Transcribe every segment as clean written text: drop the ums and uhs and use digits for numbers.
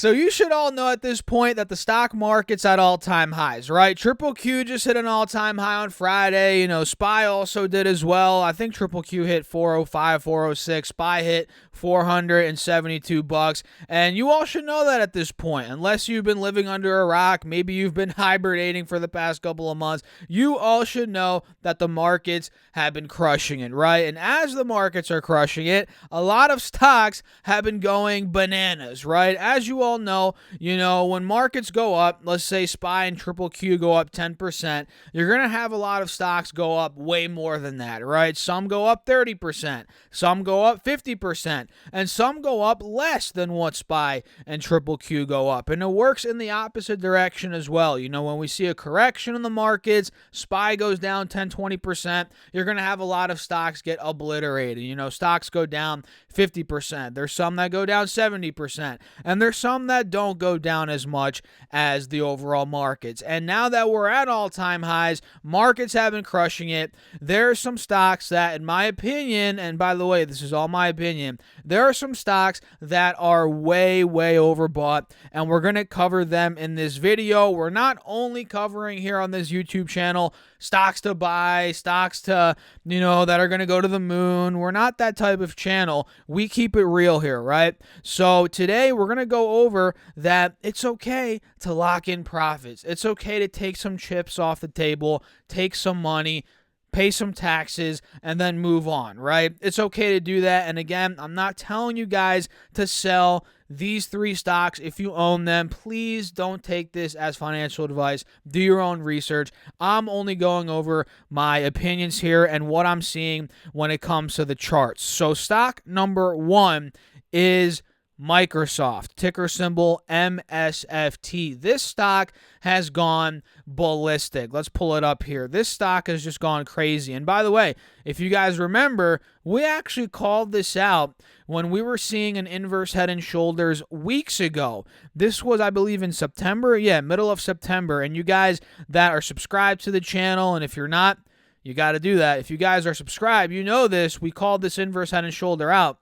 So you should all know at this point that the stock market's at all-time highs, right? Triple Q just hit an all-time high on Friday. SPY also did as well. I think Triple Q hit 405, 406. SPY hit $472. And you all should know that at this point, unless you've been living under a rock, maybe you've been hibernating for the past couple of months, you all should know that the markets have been crushing it, right? And as the markets are crushing it, a lot of stocks have been going bananas, right? As you all know, when markets go up, let's say SPY and Triple Q go up 10%, you're going to have a lot of stocks go up way more than that, right? Some go up 30%, some go up 50%, and some go up less than what SPY and Triple Q go up. And it works in the opposite direction as well. When we see a correction in the markets, SPY goes down 10-20%, you're going to have a lot of stocks get obliterated. Stocks go down 50%. There's some that go down 70%. And there's some that don't go down as much as the overall markets. And now that we're at all-time highs, markets have been crushing it. There are some stocks that, in my opinion, and by the way, this is all my opinion, there are some stocks that are way, way overbought, and we're going to cover them in this video. We're not only covering here on this YouTube channel stocks to buy, stocks to, that are going to go to the moon. We're not that type of channel. We keep it real here, right? So today we're going to go over that it's okay to lock in profits. It's okay to take some chips off the table, take some money, pay some taxes, and then move on, right? It's okay to do that. And again, I'm not telling you guys to sell these three stocks if you own them. Please don't take this as financial advice. Do your own research. I'm only going over my opinions here and what I'm seeing when it comes to the charts. So stock number one is Microsoft, ticker symbol MSFT. This stock has gone ballistic. Let's pull it up here. This stock has just gone crazy. And by the way, if you guys remember, we actually called this out when we were seeing an inverse head and shoulders weeks ago. This was, I believe, in September. Yeah, middle of September. And you guys that are subscribed to the channel, and if you're not, you got to do that. If you guys are subscribed, you know this. We called this inverse head and shoulder out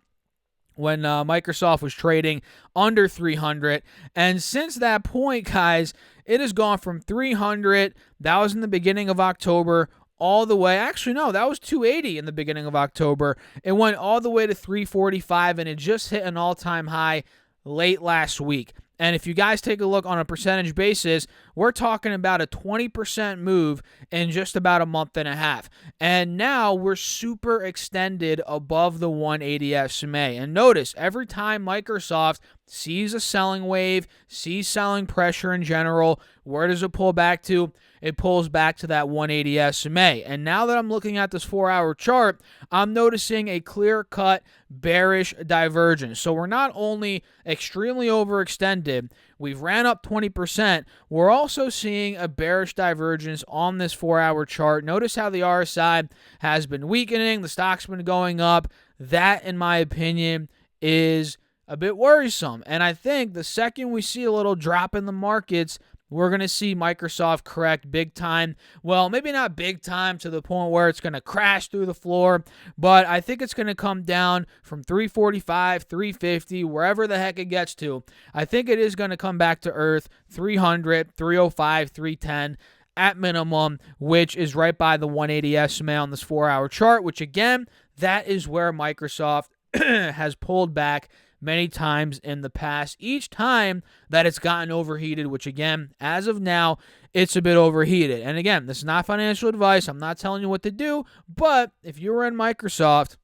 when Microsoft was trading under 300. And since that point, guys, it has gone from 300, that was in the beginning of October, all the way, actually no, that was 280 in the beginning of October. It went all the way to 345, and it just hit an all-time high late last week. And if you guys take a look on a percentage basis, we're talking about a 20% move in just about a month and a half. And now we're super extended above the 180 SMA. And notice, every time Microsoft sees a selling wave, sees selling pressure in general, where does it pull back to? It pulls back to that 180 SMA. And now that I'm looking at this 4-hour chart, I'm noticing a clear-cut bearish divergence. So we're not only extremely overextended, we've ran up 20%, we're also seeing a bearish divergence on this 4-hour chart. Notice how the RSI has been weakening, the stock's been going up. That, in my opinion, is a bit worrisome. And I think the second we see a little drop in the markets, we're going to see Microsoft correct big time. Well, maybe not big time to the point where it's going to crash through the floor, but I think it's going to come down from 345, 350, wherever the heck it gets to. I think it is going to come back to earth, 300, 305, 310 at minimum, which is right by the 180 SMA on this 4-hour chart, which again, that is where Microsoft has pulled back many times in the past, each time that it's gotten overheated, which again, as of now, it's a bit overheated. And again, this is not financial advice. I'm not telling you what to do, but if you were in Microsoft,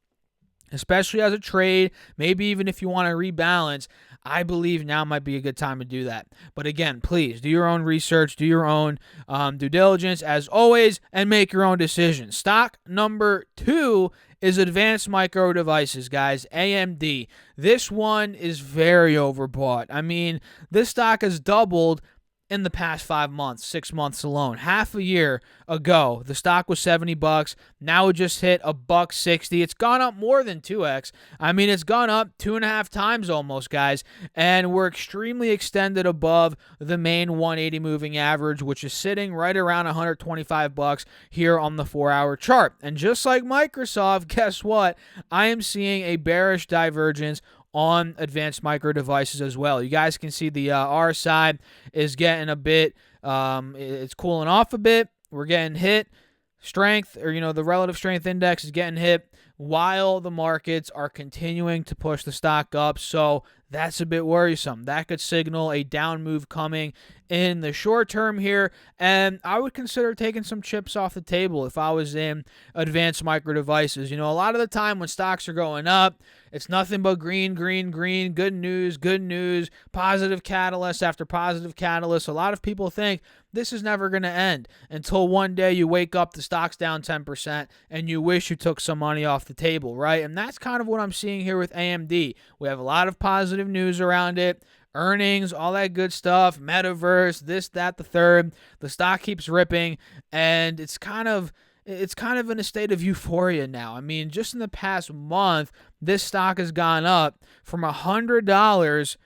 especially as a trade, maybe even if you want to rebalance, I believe now might be a good time to do that. But again, please do your own research, do your own due diligence as always, and make your own decisions. Stock number two is Advanced Micro Devices, guys, AMD. This one is very overbought. I mean, this stock has doubled in the past 5 months, 6 months alone. Half a year ago, the stock was $70. Now it just hit $160. It's gone up more than 2x. I mean, it's gone up 2.5 times almost, guys. And we're extremely extended above the main 180 moving average, which is sitting right around $125 here on the 4-hour chart. And just like Microsoft, guess what? I am seeing a bearish divergence on advanced micro devices as well. You guys can see the RSI is getting a bit, it's cooling off a bit. We're getting hit. Strength, or the relative strength index is getting hit while the markets are continuing to push the stock up. So that's a bit worrisome. That could signal a down move coming in the short term here, and I would consider taking some chips off the table if I was in advanced micro devices. A lot of the time when stocks are going up, it's nothing but green, green, green, good news, positive catalyst after positive catalyst. A lot of people think this is never going to end until one day you wake up, the stock's down 10%, and you wish you took some money off the table, right? And that's kind of what I'm seeing here with AMD. We have a lot of positive news around it. Earnings, all that good stuff, metaverse, this, that, the third. The stock keeps ripping, and it's kind of in a state of euphoria now. I mean, just in the past month, this stock has gone up from $100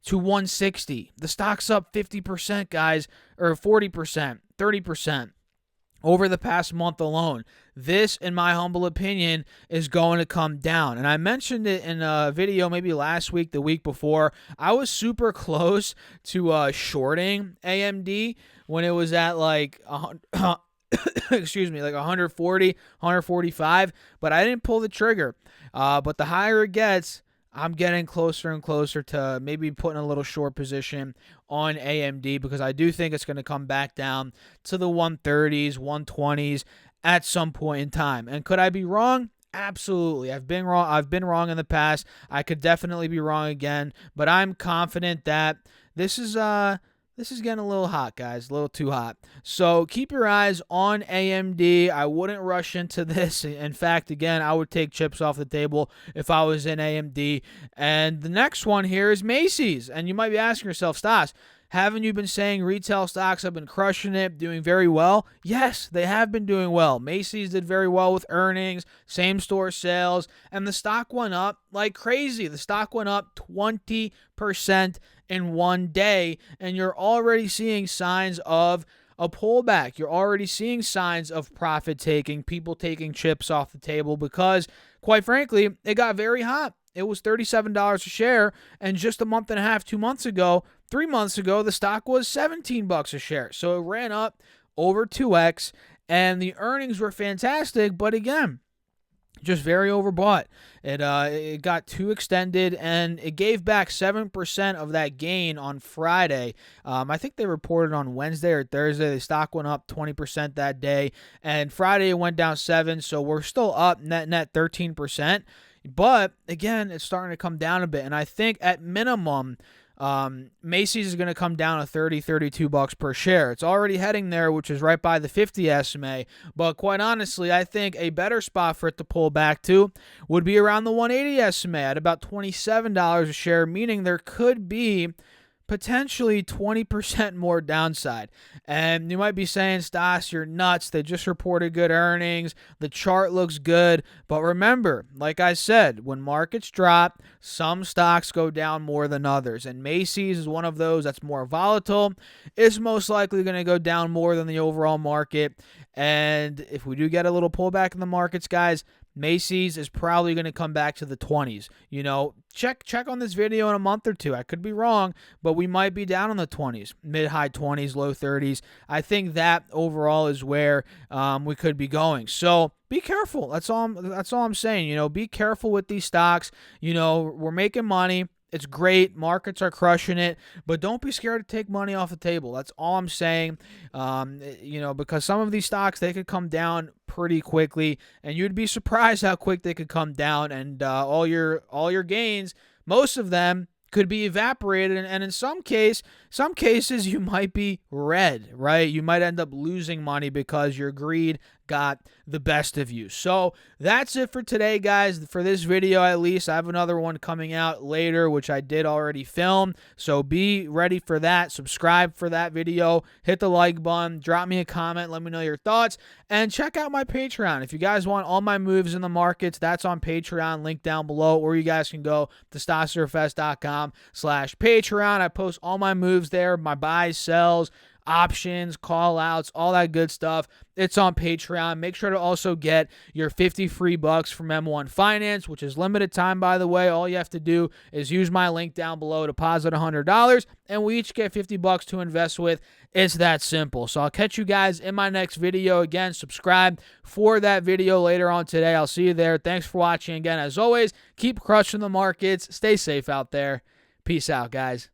to $160. The stock's up 50%, guys, or 40%, 30%. Over the past month alone. This, in my humble opinion, is going to come down. And I mentioned it in a video maybe last week, the week before. I was super close to shorting AMD when it was at like excuse me, like 140, 145, but I didn't pull the trigger. But the higher it gets, I'm getting closer and closer to maybe putting a little short position on AMD because I do think it's going to come back down to the 130s, 120s at some point in time. And could I be wrong? Absolutely. I've been wrong. I've been wrong in the past. I could definitely be wrong again, but I'm confident that this is getting a little hot, guys, a little too hot. So keep your eyes on AMD. I wouldn't rush into this. In fact, again, I would take chips off the table if I was in AMD. And the next one here is Macy's. And you might be asking yourself, Stas, haven't you been saying retail stocks have been crushing it, doing very well? Yes, they have been doing well. Macy's did very well with earnings, same-store sales, and the stock went up like crazy. The stock went up 20% in one day, and you're already seeing signs of a pullback. You're already seeing signs of profit taking, people taking chips off the table because, quite frankly, it got very hot. It was $37 a share, and just a month and a half, 2 months ago, 3 months ago, the stock was $17 a share. So it ran up over 2x, and the earnings were fantastic, but again, just very overbought. It got too extended, and it gave back 7% of that gain on Friday. I think they reported on Wednesday or Thursday. The stock went up 20% that day, and Friday it went down 7%, so we're still up net 13%. But again, it's starting to come down a bit, and I think at minimum, Macy's is going to come down to $32 per share. It's already heading there, which is right by the 50 SMA. But quite honestly, I think a better spot for it to pull back to would be around the 180 SMA at about $27 a share, meaning there could be potentially 20% more downside. And you might be saying, Stas, you're nuts. They just reported good earnings. The chart looks good. But remember, like I said, when markets drop, some stocks go down more than others. And Macy's is one of those that's more volatile. It's most likely going to go down more than the overall market. And if we do get a little pullback in the markets, guys, Macy's is probably going to come back to the 20s. Check on this video in a month or two. I could be wrong, but we might be down in the 20s, mid-high 20s, low 30s. I think that overall is where we could be going. So be careful. That's all I'm saying. Be careful with these stocks. We're making money. It's great. Markets are crushing it, but don't be scared to take money off the table. That's all I'm saying. Because some of these stocks, they could come down pretty quickly, and you'd be surprised how quick they could come down, and all your gains, most of them, could be evaporated, and in some cases you might be red, right? You might end up losing money because your greed got the best of you. So that's it for today, guys. For this video, at least, I have another one coming out later, which I did already film. So be ready for that. Subscribe for that video. Hit the like button. Drop me a comment. Let me know your thoughts. And check out my Patreon. If you guys want all my moves in the markets, that's on Patreon. Link down below. Or you guys can go to StasSurfest.com/Patreon. I post all my moves there, my buys, sells, options, call outs, all that good stuff. It's on Patreon. Make sure to also get your 50 free bucks from M1 Finance, which is limited time, by the way. All you have to do is use my link down below, deposit $100, and we each get 50 bucks to invest with. It's that simple. So I'll catch you guys in my next video. Again, subscribe for that video later on today. I'll see you there. Thanks for watching. Again, as always, keep crushing the markets. Stay safe out there. Peace out, guys.